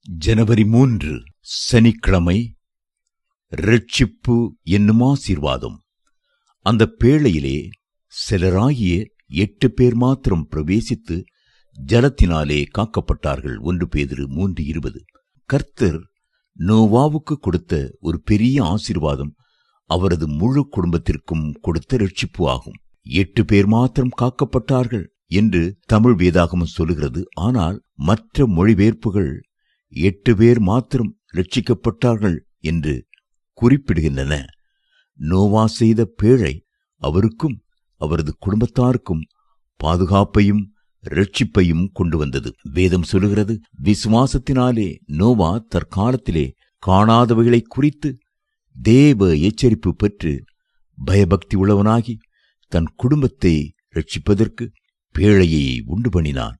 ஜனவரி 3 சனிக்கிழமை. ரட்சிப்பு என்னும் ஆசீர்வாதம். அந்த பேழையிலே சிலராகிய 8 பேர் மாத்திரம் பிரவேசித்து ஜலத்தினாலே காக்கப்பட்டார்கள். 1 பேதுரு 3:20. கர்த்தர் நோவாவுக்கு கொடுத்த ஒரு பெரிய ஆசீர்வாதம் அவரது முழு குடும்பத்திற்கும் கொடுத்த ரட்சிப்பு ஆகும். 8 பேர் மாத்திரம் காக்கப்பட்டார்கள் என்று தமிழ் வேதாகமம் சொல்லுகிறது. ஆனால் மற்ற மொழிபெயர்ப்புகள் 8 பேர் மாத்திரம் ரட்சிக்கப்பட்டார்கள் என்று குறிப்பிடுகின்றன. நோவா செய்த பேழை அவருக்கும் அவரது குடும்பத்தாருக்கும் பாதுகாப்பையும் ரட்சிப்பையும் கொண்டு வந்தது. வேதம் சொல்லுகிறது, விசுவாசத்தினாலே நோவா தற்காலத்திலே காணாதவைகளை குறித்து தேவ எச்சரிப்பு பெற்று பயபக்தி உள்ளவனாகி தன் குடும்பத்தை ரட்சிப்பதற்கு பேழையை உண்டு பண்ணினான்.